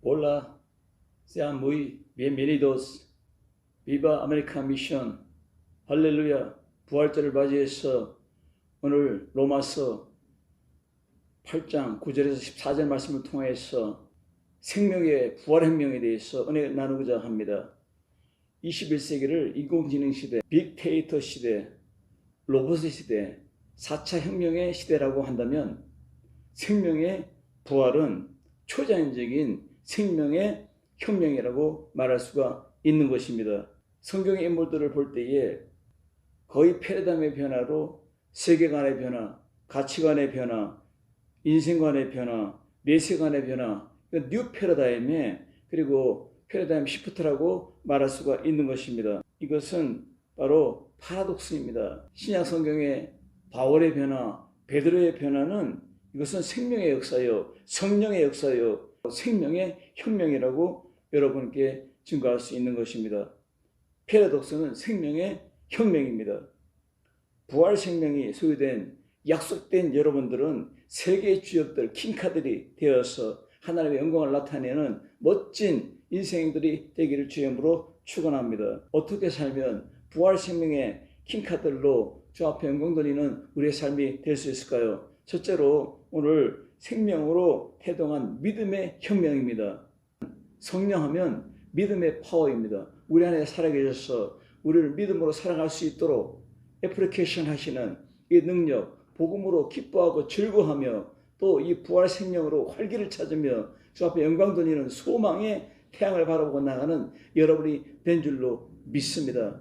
Hola, sean muy bienvenidos. Viva America Mission. 할렐루야. 부활절을 맞이해서 오늘 로마서 8장 9절에서 14절 말씀을 통해서 생명의 부활혁명에 대해서 은혜를 나누고자 합니다. 21세기를 인공지능 시대, 빅데이터 시대, 로봇 시대, 4차 혁명의 시대라고 한다면 생명의 부활은 초자연적인 생명의 혁명이라고 말할 수가 있는 것입니다. 성경의 인물들을 볼 때에 거의 패러다임의 변화로 세계관의 변화, 가치관의 변화, 인생관의 변화, 내세관의 변화, 뉴 패러다임에 그리고 패러다임 시프트라고 말할 수가 있는 것입니다. 이것은 바로 파라독스입니다. 신약 성경의 바울의 변화, 베드로의 변화는 이것은 생명의 역사요, 성령의 역사요, 생명의 혁명이라고 여러분께 증거할 수 있는 것입니다. 패러독스는 생명의 혁명입니다. 부활 생명이 소유된 약속된 여러분들은 세계의 주역들, 킹카들이 되어서 하나님의 영광을 나타내는 멋진 인생들이 되기를 주님으로 축원합니다. 어떻게 살면 부활 생명의 킹카들로 주 앞에 영광 돌리는 우리의 삶이 될 수 있을까요? 첫째로 오늘 생명으로 태동한 믿음의 혁명입니다. 성령하면 믿음의 파워입니다. 우리 안에 살아계셔서 우리를 믿음으로 살아갈 수 있도록 애플리케이션 하시는 이 능력, 복음으로 기뻐하고 즐거워하며 또 이 부활 생명으로 활기를 찾으며 주 앞에 영광 돌리는 소망의 태양을 바라보고 나가는 여러분이 된 줄로 믿습니다.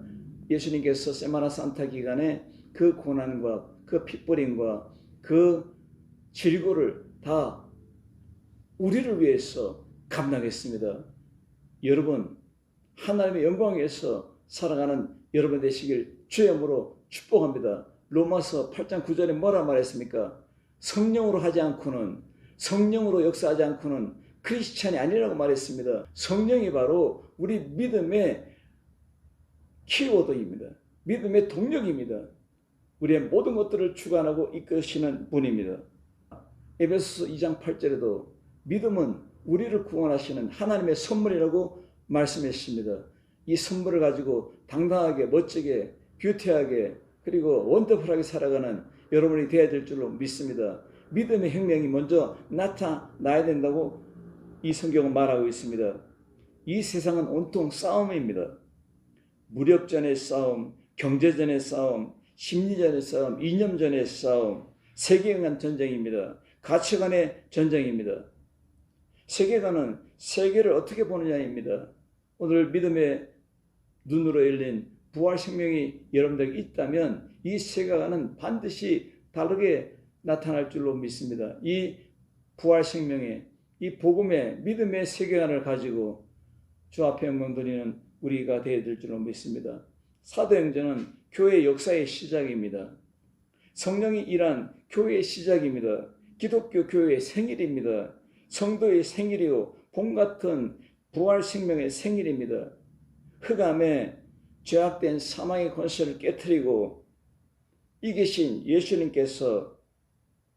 예수님께서 세마나 산타 기간에 그 고난과 그 핏부림과 그 질고를 다 우리를 위해서 감당했습니다. 여러분, 하나님의 영광에서 살아가는 여러분 되시길 주의 이름으로 축복합니다. 로마서 8장 9절에 뭐라 말했습니까? 성령으로 하지 않고는, 성령으로 역사하지 않고는 크리스찬이 아니라고 말했습니다. 성령이 바로 우리 믿음의 키워드입니다. 믿음의 동력입니다. 우리의 모든 것들을 주관하고 이끄시는 분입니다. 에베소서 2장 8절에도 믿음은 우리를 구원하시는 하나님의 선물이라고 말씀했습니다. 이 선물을 가지고 당당하게, 멋지게, 뷰티하게 그리고 원더풀하게 살아가는 여러분이 되어야 될 줄로 믿습니다. 믿음의 혁명이 먼저 나타나야 된다고 이 성경은 말하고 있습니다. 이 세상은 온통 싸움입니다. 무력전의 싸움, 경제전의 싸움, 심리전의 싸움, 이념전의 싸움, 세계관 전쟁입니다. 가치관의 전쟁입니다. 세계관은 세계를 어떻게 보느냐입니다. 오늘 믿음의 눈으로 열린 부활 생명이 여러분들에게 있다면 이 세계관은 반드시 다르게 나타날 줄로 믿습니다. 이 부활 생명의, 이 복음의 믿음의 세계관을 가지고 주 앞에 영광 돌리는 우리가 되어야 될 줄로 믿습니다. 사도행전은 교회 역사의 시작입니다. 성령이 일한 교회의 시작입니다. 기독교 교회의 생일입니다. 성도의 생일이요, 봄 같은 부활 생명의 생일입니다. 흑암에 죄악된 사망의 권세를 깨트리고 이기신 예수님께서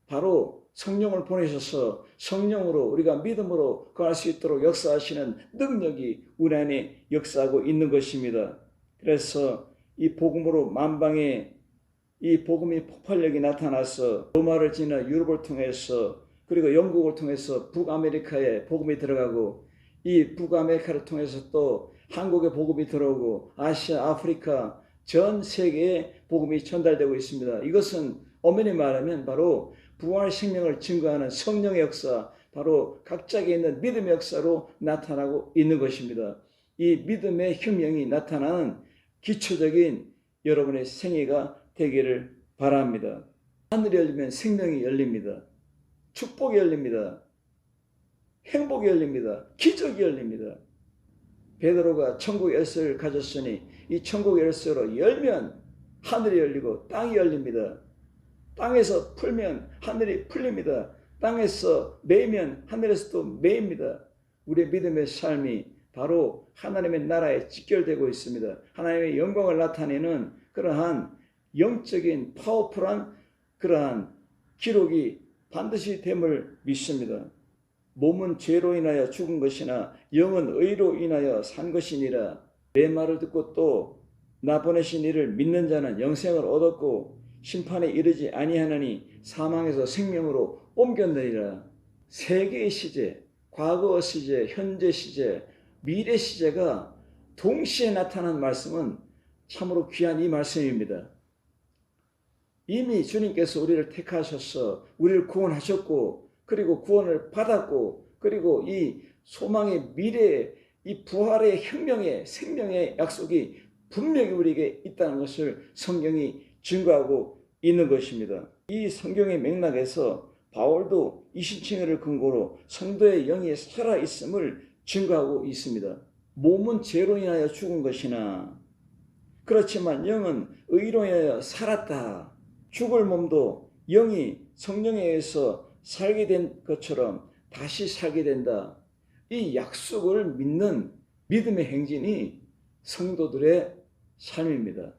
바로 성령을 보내셔서 성령으로 우리가 믿음으로 거할 수 있도록 역사하시는 능력이 우리 안에 역사하고 있는 것입니다. 그래서 이 복음으로 만방에 이 복음의 폭발력이 나타나서 로마를 지나 유럽을 통해서 그리고 영국을 통해서 북아메리카에 복음이 들어가고 이 북아메리카를 통해서 또 한국에 복음이 들어오고 아시아, 아프리카 전 세계에 복음이 전달되고 있습니다. 이것은 엄연히 말하면 바로 부활 생명을 증거하는 성령의 역사, 바로 각자에 있는 믿음의 역사로 나타나고 있는 것입니다. 이 믿음의 혁명이 나타나는 기초적인 여러분의 생애가 되기를 바랍니다. 하늘이 열리면 생명이 열립니다. 축복이 열립니다. 행복이 열립니다. 기적이 열립니다. 베드로가 천국의 열쇠를 가졌으니 이 천국의 열쇠로 열면 하늘이 열리고 땅이 열립니다. 땅에서 풀면 하늘이 풀립니다. 땅에서 매이면 하늘에서도 매입니다. 우리의 믿음의 삶이 바로 하나님의 나라에 직결되고 있습니다. 하나님의 영광을 나타내는 그러한 영적인 파워풀한 그러한 기록이 반드시 됨을 믿습니다. 몸은 죄로 인하여 죽은 것이나 영은 의로 인하여 산 것이니라. 내 말을 듣고 또 나 보내신 이를 믿는 자는 영생을 얻었고 심판에 이르지 아니하느니 사망에서 생명으로 옮겼느니라. 세 개의 시제, 과거 시제, 현재 시제, 미래 시제가 동시에 나타난 말씀은 참으로 귀한 이 말씀입니다. 이미 주님께서 우리를 택하셔서 우리를 구원하셨고, 그리고 구원을 받았고, 그리고 이 소망의 미래의 이 부활의 혁명의 생명의 약속이 분명히 우리에게 있다는 것을 성경이 증거하고 있는 것입니다. 이 성경의 맥락에서 바울도 이신칭의를 근거로 성도의 영이 살아있음을 증거하고 있습니다. 몸은 죄로 인하여 죽은 것이나 그렇지만 영은 의로 인하여 살았다. 죽을 몸도 영이 성령에 의해서 살게 된 것처럼 다시 살게 된다. 이 약속을 믿는 믿음의 행진이 성도들의 삶입니다.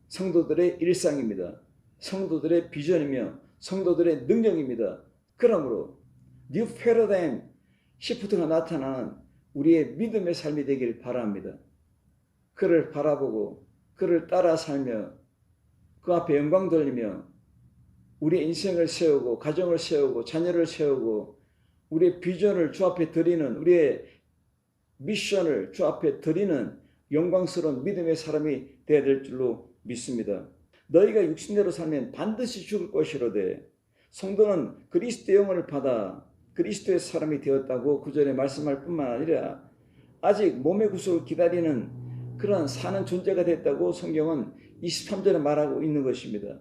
성도들의 일상입니다. 성도들의 비전이며 성도들의 능력입니다. 그러므로 뉴 패러다임 시프트가 나타나는 우리의 믿음의 삶이 되길 바랍니다. 그를 바라보고 그를 따라 살며 그 앞에 영광 돌리며 우리의 인생을 세우고 가정을 세우고 자녀를 세우고 우리의 비전을 주 앞에 드리는 우리의 미션을 주 앞에 드리는 영광스러운 믿음의 사람이 되어야 될 줄로 믿습니다. 너희가 육신대로 살면 반드시 죽을 것이로되 성도는 그리스도의 영혼을 받아 그리스도의 사람이 되었다고 구절에 말씀할 뿐만 아니라 아직 몸의 구속을 기다리는 그러한 사는 존재가 됐다고 성경은 23절에 말하고 있는 것입니다.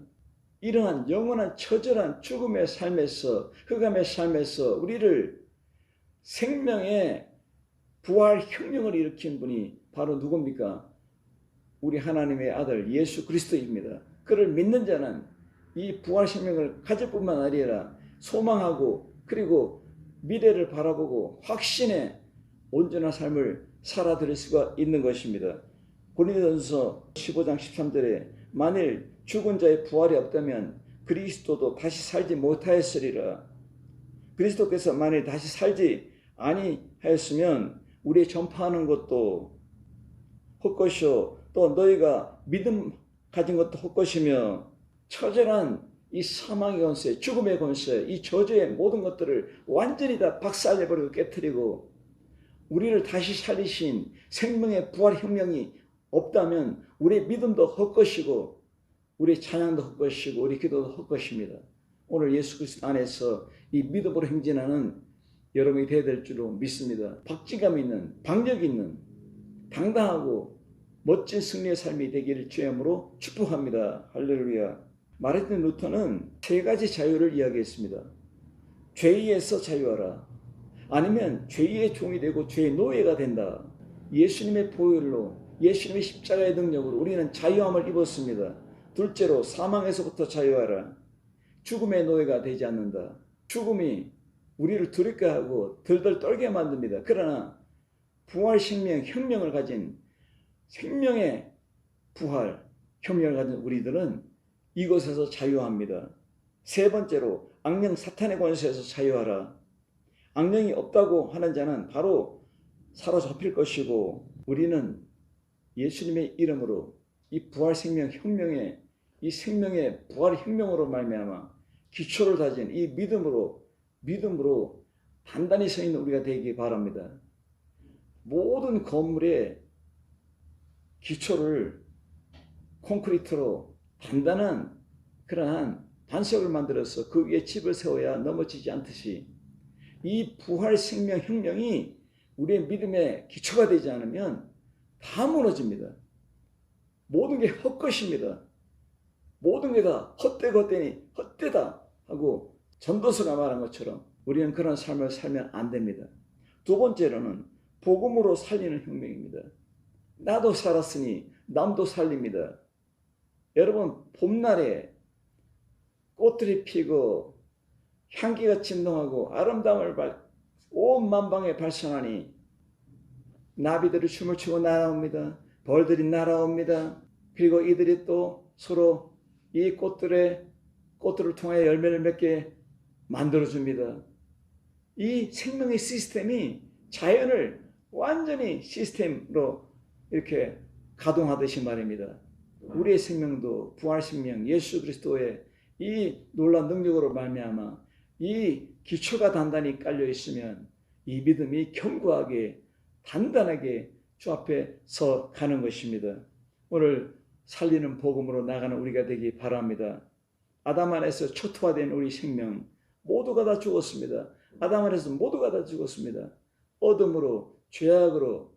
이러한 영원한 처절한 죽음의 삶에서 흑암의 삶에서 우리를 생명의 부활 혁명을 일으킨 분이 바로 누굽니까? 우리 하나님의 아들 예수 그리스도입니다. 그를 믿는 자는 이 부활 생명을 가질 뿐만 아니라 소망하고 그리고 미래를 바라보고 확신의 온전한 삶을 살아드릴 수가 있는 것입니다. 고린도전서 15장 13절에 만일 죽은 자의 부활이 없다면 그리스도도 다시 살지 못하였으리라. 그리스도께서 만일 다시 살지 아니하였으면 우리 전파하는 것도 헛것이요 또 너희가 믿음 가진 것도 헛것이며 처절한 이 사망의 권세, 죽음의 권세, 이 저주의 모든 것들을 완전히 다 박살내버리고 깨트리고 우리를 다시 살리신 생명의 부활 혁명이 없다면 우리의 믿음도 헛것이고 우리의 찬양도 헛것이고 우리 기도도 헛것입니다. 오늘 예수 그리스도 안에서 이 믿음으로 행진하는 여러분이 되어야 될 줄로 믿습니다. 박진감 있는 박력 있는 당당하고 멋진 승리의 삶이 되기를 주님으로 축복합니다. 할렐루야. 마르틴 루터는 세 가지 자유를 이야기했습니다. 죄에서 자유하라. 아니면 죄의 종이 되고 죄의 노예가 된다. 예수님의 보혈로 예수님의 십자가의 능력으로 우리는 자유함을 입었습니다. 둘째로 사망에서부터 자유하라. 죽음의 노예가 되지 않는다. 죽음이 우리를 두렵게 하고 덜덜 떨게 만듭니다. 그러나 부활 생명 혁명을 가진 생명의 부활 혁명을 가진 우리들은 이것에서 자유합니다. 세 번째로 악령 사탄의 권세에서 자유하라. 악령이 없다고 하는 자는 바로 사로잡힐 것이고 우리는 예수님의 이름으로 이 부활 생명 혁명의 이 생명의 부활 혁명으로 말미암아 기초를 다진 이 믿음으로 단단히 서 있는 우리가 되기 바랍니다. 모든 건물의 기초를 콘크리트로 단단한 그러한 반석을 만들어서 그 위에 집을 세워야 넘어지지 않듯이 이 부활 생명 혁명이 우리의 믿음의 기초가 되지 않으면 다 무너집니다. 모든 게 헛것입니다. 모든 게 다 헛되고 헛되니 헛되다 하고 전도서가 말한 것처럼 우리는 그런 삶을 살면 안 됩니다. 두 번째로는 복음으로 살리는 혁명입니다. 나도 살았으니 남도 살립니다. 여러분 봄날에 꽃들이 피고 향기가 진동하고 아름다움을 온 만방에 발산하니 나비들이 춤을 추고 날아옵니다. 벌들이 날아옵니다. 그리고 이들이 또 서로 이 꽃들을 통하여 열매를 맺게 만들어줍니다. 이 생명의 시스템이 자연을 완전히 시스템으로 이렇게 가동하듯이 말입니다. 우리의 생명도 부활 생명 예수 그리스도의 이 놀라운 능력으로 말미암아 이 기초가 단단히 깔려 있으면 이 믿음이 견고하게 단단하게 주 앞에 서 가는 것입니다. 오늘 살리는 복음으로 나가는 우리가 되기 바랍니다. 아담 안에서 초토화된 우리 생명 모두가 다 죽었습니다. 아담 안에서 모두가 다 죽었습니다. 어둠으로 죄악으로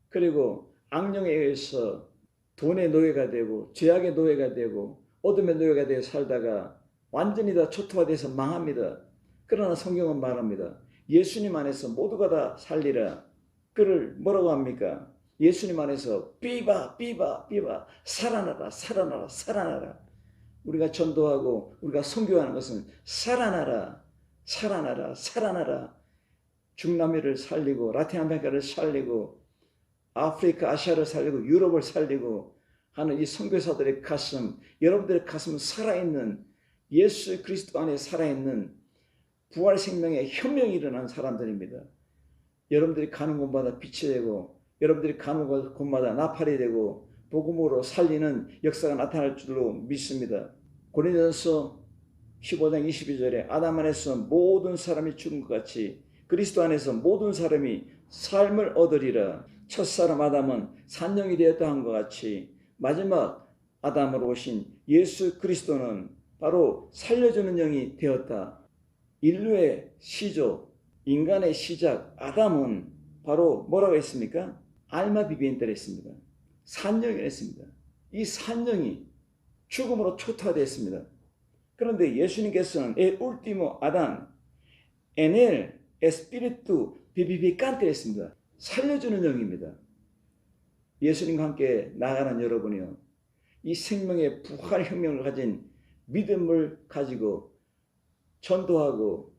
그리고 악령에 의해서 돈의 노예가 되고 죄악의 노예가 되고 어둠의 노예가 되어 살다가 완전히 다 초토화돼서 망합니다. 그러나 성경은 말합니다. 예수님 안에서 모두가 다 살리라. 그를 뭐라고 합니까? 예수님 안에서 비바 살아나라 살아나라 살아나라. 우리가 전도하고 우리가 선교하는 것은 살아나라 살아나라 살아나라. 중남미를 살리고 라틴 아메리카를 살리고 아프리카 아시아를 살리고 유럽을 살리고 하는 이 선교사들의 가슴, 여러분들의 가슴은 살아있는 예수 그리스도 안에 살아있는 부활 생명의 혁명이 일어난 사람들입니다. 여러분들이 가는 곳마다 빛이 되고 여러분들이 가는 곳마다 나팔이 되고 복음으로 살리는 역사가 나타날 줄로 믿습니다. 고린도전서 15장 22절에 아담 안에서 모든 사람이 죽은 것 같이 그리스도 안에서 모든 사람이 삶을 얻으리라. 첫사람 아담은 산령이 되었다 한 것 같이 마지막 아담으로 오신 예수 그리스도는 바로 살려주는 영이 되었다. 인류의 시조, 인간의 시작 아담은 바로 뭐라고 했습니까? 알마 비비엔테를 했습니다. 산령을 했습니다. 이 산령이 죽음으로 초토화되었습니다. 그런데 예수님께서는 에 울티모 아담 에넬 에스피리투 비비비칸테 했습니다. 살려주는 영입니다. 예수님과 함께 나가는 여러분이요. 이 생명의 부활 혁명을 가진 믿음을 가지고 전도하고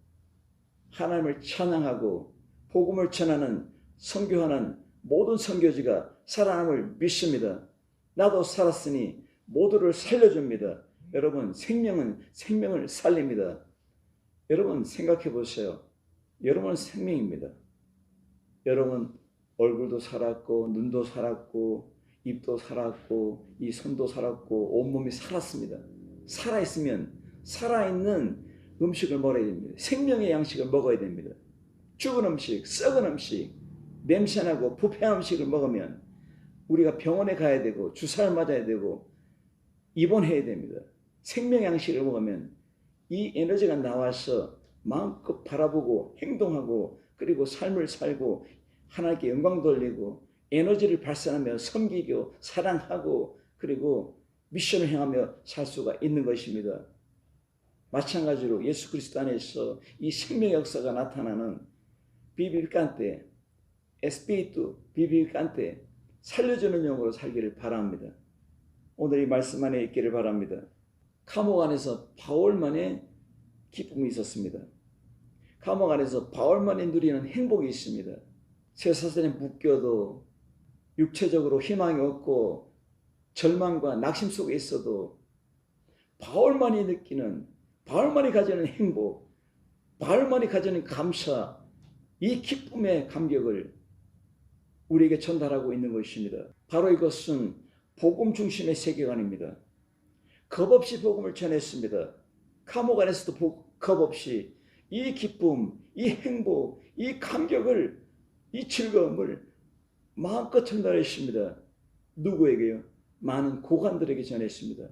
하나님을 찬양하고 복음을 전하는 선교하는 모든 선교지가 살아남을 믿습니다. 나도 살았으니 모두를 살려줍니다. 여러분 생명은 생명을 살립니다. 여러분 생각해 보세요. 여러분은 생명입니다. 여러분 얼굴도 살았고 눈도 살았고 입도 살았고 이 손도 살았고 온몸이 살았습니다. 살아있으면 살아있는 음식을 먹어야 됩니다. 생명의 양식을 먹어야 됩니다. 죽은 음식, 썩은 음식, 냄새나고 부패한 음식을 먹으면 우리가 병원에 가야 되고 주사를 맞아야 되고 입원해야 됩니다. 생명 양식을 먹으면 이 에너지가 나와서 마음껏 바라보고 행동하고 그리고 삶을 살고 하나님께 영광 돌리고 에너지를 발산하며 섬기고 사랑하고 그리고 미션을 행하며 살 수가 있는 것입니다. 마찬가지로 예수 그리스도 안에서 이 생명의 역사가 나타나는 비비칸테 에스피리투 비비칸테 살려주는 영으로 살기를 바랍니다. 오늘 이 말씀 안에 있기를 바랍니다. 감옥 안에서 바울만의 기쁨이 있었습니다. 감옥 안에서 바울만이 누리는 행복이 있습니다. 쇠사슬에 묶여도 육체적으로 희망이 없고 절망과 낙심 속에 있어도 바울만이 느끼는 바울만이 가지는 행복, 바울만이 가지는 감사, 이 기쁨의 감격을 우리에게 전달하고 있는 것입니다. 바로 이것은 복음 중심의 세계관입니다. 겁 없이 복음을 전했습니다. 감옥 안에서도 겁 없이 이 기쁨, 이 행복, 이 감격을, 이 즐거움을 마음껏 전달했습니다. 누구에게요? 많은 고관들에게 전했습니다.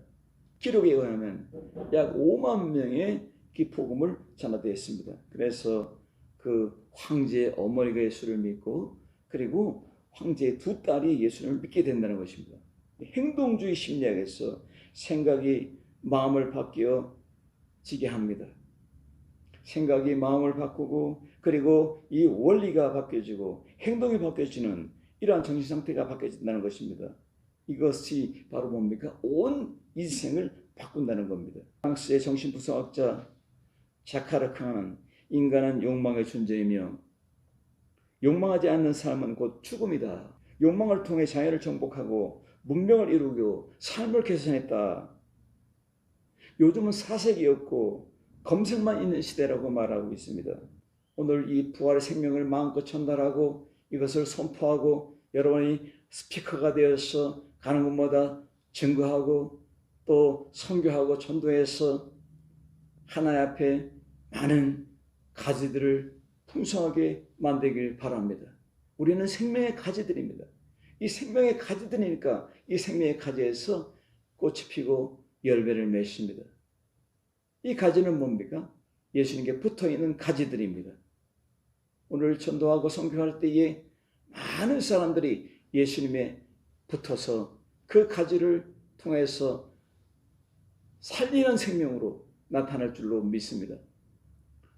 기록에 의하면 약 5만 명의 복음을 전하되었습니다. 그래서 그 황제의 어머니가 예수를 믿고 그리고 황제의 두 딸이 예수를 믿게 된다는 것입니다. 행동주의 심리학에서 생각이 마음을 바뀌어지게 합니다. 생각이 마음을 바꾸고 그리고 이 원리가 바뀌어지고 행동이 바뀌어지는 이러한 정신상태가 바뀌어진다는 것입니다. 이것이 바로 뭡니까? 온 인생을 바꾼다는 겁니다. 프랑스의 정신분석학자 자카르 칸은 인간은 욕망의 존재이며 욕망하지 않는 삶은 곧 죽음이다. 욕망을 통해 자연을 정복하고 문명을 이루고 삶을 개선했다. 요즘은 사색이 없고 검색만 있는 시대라고 말하고 있습니다. 오늘 이 부활의 생명을 마음껏 전달하고 이것을 선포하고 여러분이 스피커가 되어서 가는 곳마다 증거하고 또 선교하고 전도해서 하나님 앞에 많은 가지들을 풍성하게 만들길 바랍니다. 우리는 생명의 가지들입니다. 이 생명의 가지들이니까 이 생명의 가지에서 꽃이 피고 열매를 맺습니다. 이 가지는 뭡니까? 예수님께 붙어있는 가지들입니다. 오늘 전도하고 선교할 때에 많은 사람들이 예수님에 붙어서 그 가지를 통해서 살리는 생명으로 나타날 줄로 믿습니다.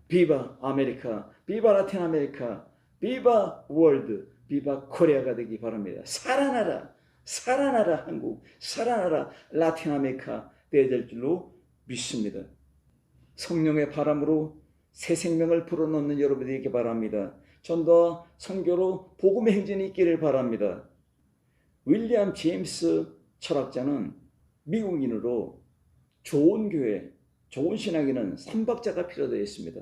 비바 아메리카, 비바 라틴 아메리카, 비바 월드, 비바 코리아가 되기 바랍니다. 살아나라, 살아나라 한국, 살아나라 라틴 아메리카 되어야 될 줄로 믿습니다. 성령의 바람으로 새 생명을 불어넣는 여러분들에게 바랍니다. 전도와 선교로 복음의 행진이 있기를 바랍니다. 윌리엄 제임스 철학자는 미국인으로 좋은 교회, 좋은 신앙에는 3박자가 필요되어 있습니다.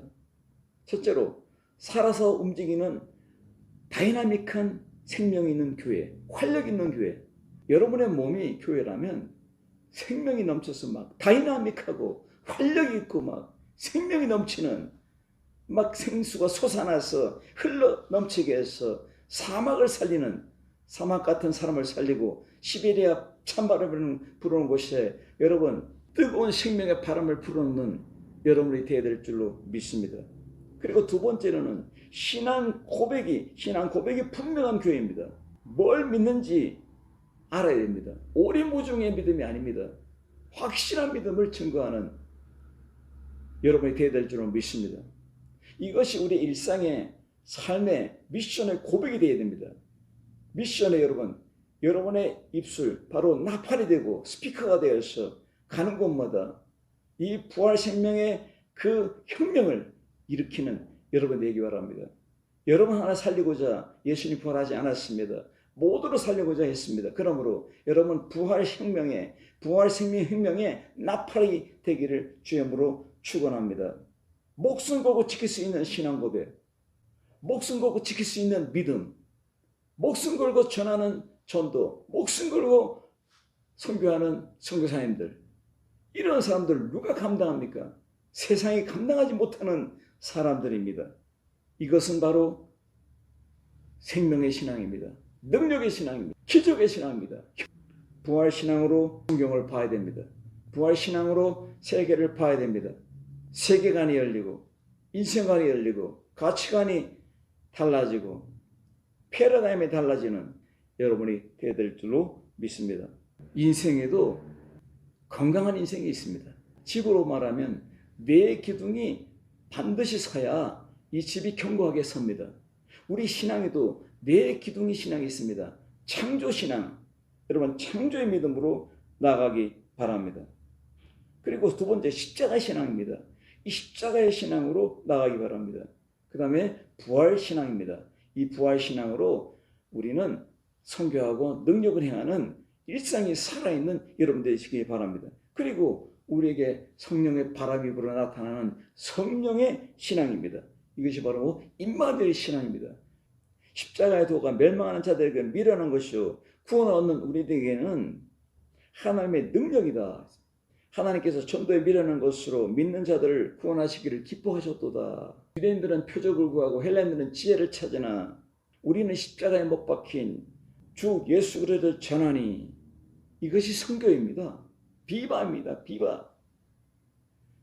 첫째로 살아서 움직이는 다이나믹한 생명이 있는 교회, 활력 있는 교회. 여러분의 몸이 교회라면 생명이 넘쳐서 막 다이나믹하고 활력이 있고 막 생명이 넘치는 막 생수가 솟아나서 흘러 넘치게 해서 사막을 살리는, 사막 같은 사람을 살리고 시베리아 찬바람을 부르는 곳에 여러분 뜨거운 생명의 바람을 불어넣는 여러분이 되어야 될 줄로 믿습니다. 그리고 두 번째로는 신앙 고백이 분명한 교회입니다. 뭘 믿는지 알아야 됩니다. 오리무중의 믿음이 아닙니다. 확실한 믿음을 증거하는 여러분이 되어야 될 줄로 믿습니다. 이것이 우리 일상의 삶의 미션의 고백이 되어야 됩니다. 미션의 여러분의 입술 바로 나팔이 되고 스피커가 되어서 가는 곳마다 이 부활 생명의 그 혁명을 일으키는 여러분 되기 바랍니다. 여러분 하나 살리고자 예수님 부활하지 않았습니다. 모두를 살리고자 했습니다. 그러므로 여러분 부활 생명 혁명의 나팔이 되기를 주님으로 축원합니다. 목숨 걸고 지킬 수 있는 신앙 고백, 목숨 걸고 지킬 수 있는 믿음, 목숨 걸고 전하는 전도, 목숨 걸고 선교하는 선교사님들, 이런 사람들 누가 감당합니까? 세상이 감당하지 못하는 사람들입니다. 이것은 바로 생명의 신앙입니다. 능력의 신앙입니다. 기적의 신앙입니다. 부활 신앙으로 성경을 봐야 됩니다. 부활 신앙으로 세계를 봐야 됩니다. 세계관이 열리고 인생관이 열리고 가치관이 달라지고 패러다임이 달라지는 여러분이 되어야 될 줄로 믿습니다. 인생에도 건강한 인생이 있습니다. 집으로 말하면 뇌의 기둥이 반드시 서야 이 집이 견고하게 섭니다. 우리 신앙에도 뇌의 기둥이 신앙이 있습니다. 창조신앙, 여러분 창조의 믿음으로 나가기 바랍니다. 그리고 두 번째 십자가 신앙입니다. 이 십자가의 신앙으로 나가기 바랍니다. 그 다음에 부활신앙입니다. 이 부활신앙으로 우리는 선교하고 능력을 행하는 일상이 살아있는 여러분 되시기 바랍니다. 그리고 우리에게 성령의 바람이 불어 나타나는 성령의 신앙입니다. 이것이 바로 임마누엘 신앙입니다. 십자가의 도가 멸망하는 자들에게 미련한 것이요 구원을 얻는 우리에게는 하나님의 능력이다. 하나님께서 전도에 미련한 것으로 믿는 자들을 구원하시기를 기뻐하셨도다. 유대인들은 표적을 구하고 헬라인들은 지혜를 찾으나 우리는 십자가에 못 박힌 주 예수 그리스도를 전하니 이것이 선교입니다. 비바입니다. 비바.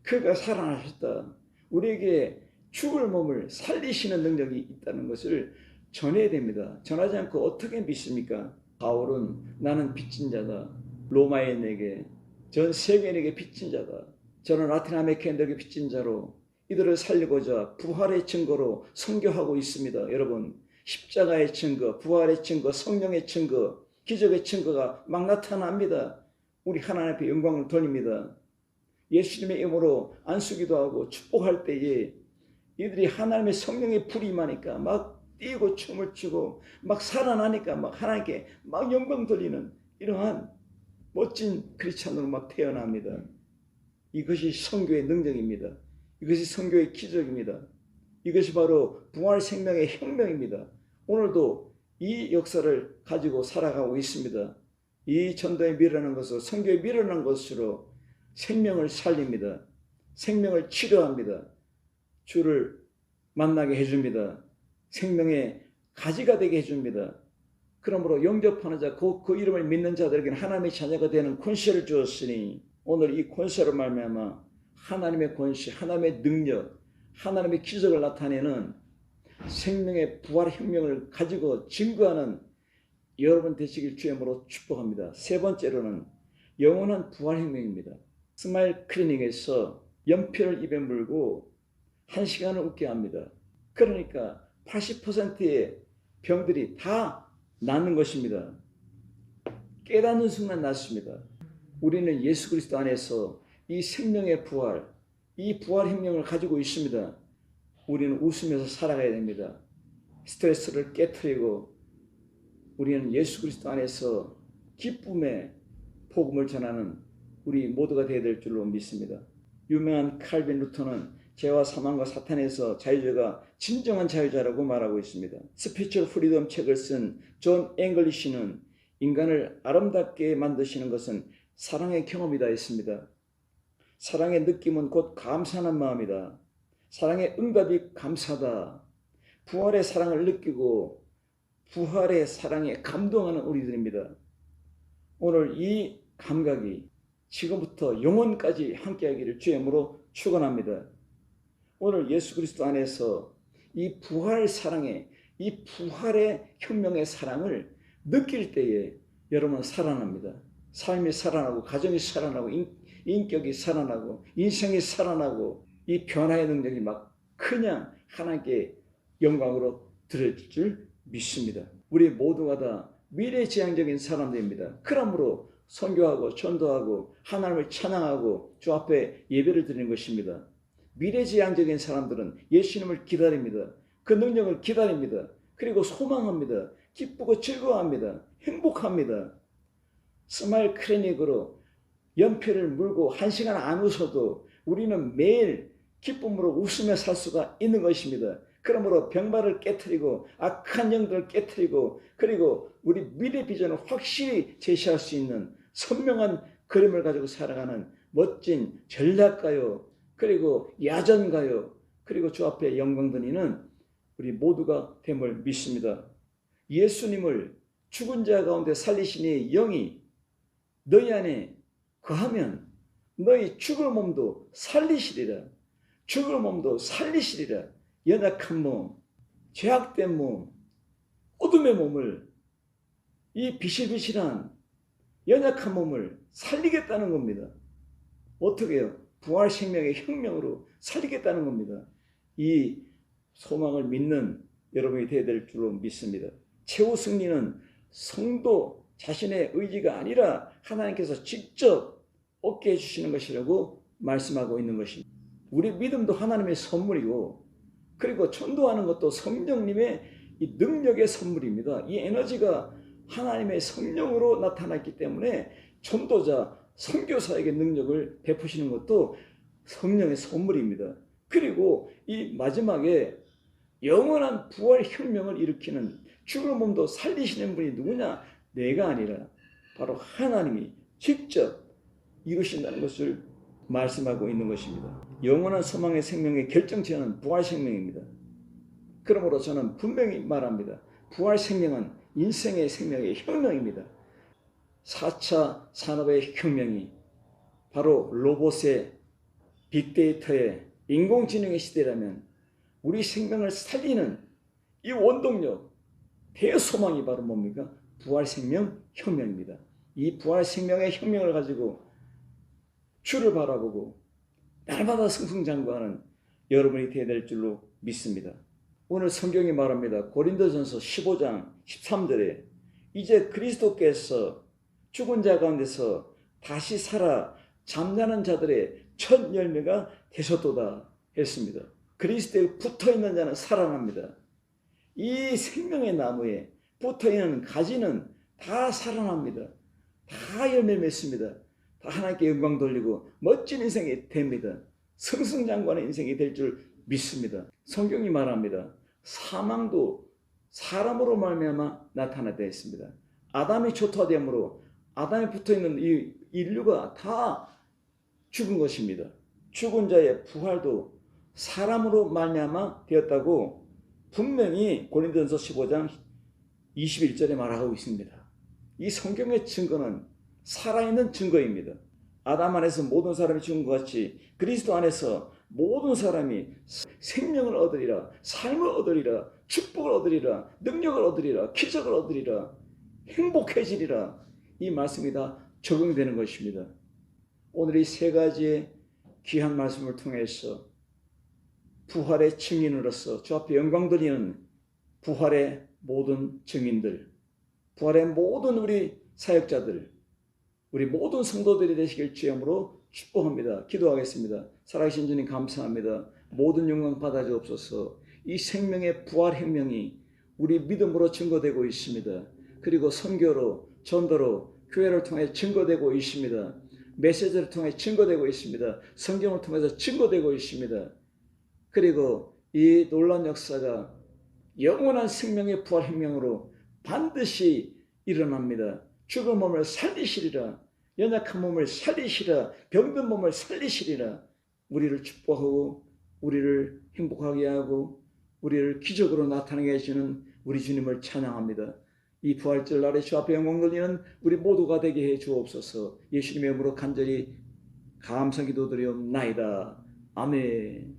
그가 살아나셨다. 우리에게 죽을 몸을 살리시는 능력이 있다는 것을 전해야 됩니다. 전하지 않고 어떻게 믿습니까? 바울은 나는 빚진 자다. 로마인에게 전 세계인에게 빚진 자다. 저는 라틴 아메리카인들에게 빚진 자로 이들을 살리고자 부활의 증거로 선교하고 있습니다. 여러분 십자가의 증거, 부활의 증거, 성령의 증거, 기적의 증거가 막 나타납니다. 우리 하나님 앞에 영광을 돌립니다. 예수님의 이름으로 안수기도 하고 축복할 때에 이들이 하나님의 성령의 불이 임하니까 막 뛰고 춤을 추고 막 살아나니까 막 하나님께 막 영광 돌리는 이러한 멋진 크리스찬으로 막 태어납니다. 이것이 선교의 능력입니다. 이것이 선교의 기적입니다. 이것이 바로 부활 생명의 혁명입니다. 오늘도 이 역사를 가지고 살아가고 있습니다. 이 전도에 밀어넣은 것으로, 선교에 밀어넣은 것으로 생명을 살립니다. 생명을 치료합니다. 주를 만나게 해줍니다. 생명의 가지가 되게 해줍니다. 그러므로 영접하는 자, 그 이름을 믿는 자들에게는 하나님의 자녀가 되는 권세를 주었으니 오늘 이 권세로 말미암아 하나님의 권세, 하나님의 능력, 하나님의 기적을 나타내는 생명의 부활 혁명을 가지고 증거하는 여러분 되시길 주님으로 축복합니다. 세 번째로는 영원한 부활 혁명입니다. 스마일 클리닉에서 연필을 입에 물고 1시간을 웃게 합니다. 그러니까 80%의 병들이 다 낫는 것입니다. 깨닫는 순간 낫습니다. 우리는 예수 그리스도 안에서 이 생명의 부활, 이 부활 혁명을 가지고 있습니다. 우리는 웃으면서 살아가야 됩니다. 스트레스를 깨트리고 우리는 예수 그리스도 안에서 기쁨의 복음을 전하는 우리 모두가 되어야 될 줄로 믿습니다. 유명한 칼빈 루터는 죄와 사망과 사탄에서 자유자가 진정한 자유자라고 말하고 있습니다. 스피처 프리덤 책을 쓴 존 앵글리시는 인간을 아름답게 만드시는 것은 사랑의 경험이다 했습니다. 사랑의 느낌은 곧 감사하는 마음이다. 사랑의 응답이 감사다. 부활의 사랑을 느끼고 부활의 사랑에 감동하는 우리들입니다. 오늘 이 감각이 지금부터 영원까지 함께하기를 주님으로 축원합니다. 오늘 예수 그리스도 안에서 이 부활 사랑의, 이 부활의 혁명의 사랑을 느낄 때에 여러분은 살아납니다. 삶이 살아나고 가정이 살아나고 인격이 살아나고 인생이 살아나고 이 변화의 능력이 막 그냥 하나님께 영광으로 드려질 줄 믿습니다. 우리 모두가 다 미래지향적인 사람들입니다. 그러므로 선교하고 전도하고 하나님을 찬양하고 주 앞에 예배를 드리는 것입니다. 미래지향적인 사람들은 예수님을 기다립니다. 그 능력을 기다립니다. 그리고 소망합니다. 기쁘고 즐거워합니다. 행복합니다. 스마일 클리닉으로 연필을 물고 1시간 안 웃어도 우리는 매일 기쁨으로 웃으며 살 수가 있는 것입니다. 그러므로 병마를 깨트리고 악한 영들을 깨트리고 그리고 우리 미래 비전을 확실히 제시할 수 있는 선명한 그림을 가지고 살아가는 멋진 전략가요, 그리고 야전가요, 그리고 주 앞에 영광 드리는 우리 모두가 됨을 믿습니다. 예수님을 죽은 자 가운데 살리시니 영이 너희 안에 거하면 너희 죽을 몸도 살리시리라. 죽을 몸도 살리시리라. 연약한 몸, 죄악된 몸, 어둠의 몸을, 이 비실비실한 연약한 몸을 살리겠다는 겁니다. 어떻게 해요? 부활 생명의 혁명으로 살리겠다는 겁니다. 이 소망을 믿는 여러분이 되어야 될 줄로 믿습니다. 최후 승리는 성도 자신의 의지가 아니라 하나님께서 직접 얻게 해주시는 것이라고 말씀하고 있는 것입니다. 우리 믿음도 하나님의 선물이고 그리고 전도하는 것도 성령님의 이 능력의 선물입니다. 이 에너지가 하나님의 성령으로 나타났기 때문에 전도자, 선교사에게 능력을 베푸시는 것도 성령의 선물입니다. 그리고 이 마지막에 영원한 부활 혁명을 일으키는 죽은 몸도 살리시는 분이 누구냐? 내가 아니라 바로 하나님이 직접 이루신다는 것을 말씀하고 있는 것입니다. 영원한 소망의 생명의 결정체는 부활 생명입니다. 그러므로 저는 분명히 말합니다. 부활 생명은 인생의 생명의 혁명입니다. 4차 산업의 혁명이 바로 로봇의 빅데이터의 인공지능의 시대라면 우리 생명을 살리는 이 원동력, 대소망이 바로 뭡니까? 부활 생명 혁명입니다. 이 부활 생명의 혁명을 가지고 주를 바라보고 날마다 승승장구하는 여러분이 되어야 될 줄로 믿습니다. 오늘 성경이 말합니다. 고린도전서 15장 13절에 이제 그리스도께서 죽은 자 가운데서 다시 살아 잠자는 자들의 첫 열매가 되셨도다 했습니다. 그리스도에 붙어있는 자는 살아납니다. 이 생명의 나무에 붙어있는 가지는 다 살아납니다. 다 열매 맺습니다. 다 하나님께 영광 돌리고 멋진 인생이 됩니다. 승승장구하는 인생이 될 줄 믿습니다. 성경이 말합니다. 사망도 사람으로 말미암아 나타나게 했습니다. 아담이 초토화됨으로 아담에 붙어있는 이 인류가 다 죽은 것입니다. 죽은 자의 부활도 사람으로 말미암아 되었다고 분명히 고린도전서 15장 21절에 말하고 있습니다. 이 성경의 증거는 살아있는 증거입니다. 아담 안에서 모든 사람이 죽은 것 같이 그리스도 안에서 모든 사람이 생명을 얻으리라, 삶을 얻으리라, 축복을 얻으리라, 능력을 얻으리라, 기적을 얻으리라, 행복해지리라. 이 말씀이 다 적용되는 것입니다. 오늘 이 세 가지의 귀한 말씀을 통해서 부활의 증인으로서 주 앞에 영광 돌리는 부활의 모든 증인들, 부활의 모든 우리 사역자들, 우리 모든 성도들이 되시길 주님으로 축복합니다. 기도하겠습니다. 살아계신 주님 감사합니다. 모든 영광 받아 주옵소서. 이 생명의 부활 혁명이 우리 믿음으로 증거되고 있습니다. 그리고 선교로, 전도로, 교회를 통해 증거되고 있습니다. 메시지를 통해 증거되고 있습니다. 성경을 통해서 증거되고 있습니다. 그리고 이 놀라운 역사가 영원한 생명의 부활 혁명으로 반드시 일어납니다. 죽은 몸을 살리시리라. 연약한 몸을 살리시리라. 병든 몸을 살리시리라. 우리를 축복하고 우리를 행복하게 하고 우리를 기적으로 나타나게 해주는 우리 주님을 찬양합니다. 이 부활절 날에 주 앞에 영광 돌리는 우리 모두가 되게 해 주옵소서. 예수님의 이름으로 간절히 감사 기도드리옵나이다. 아멘.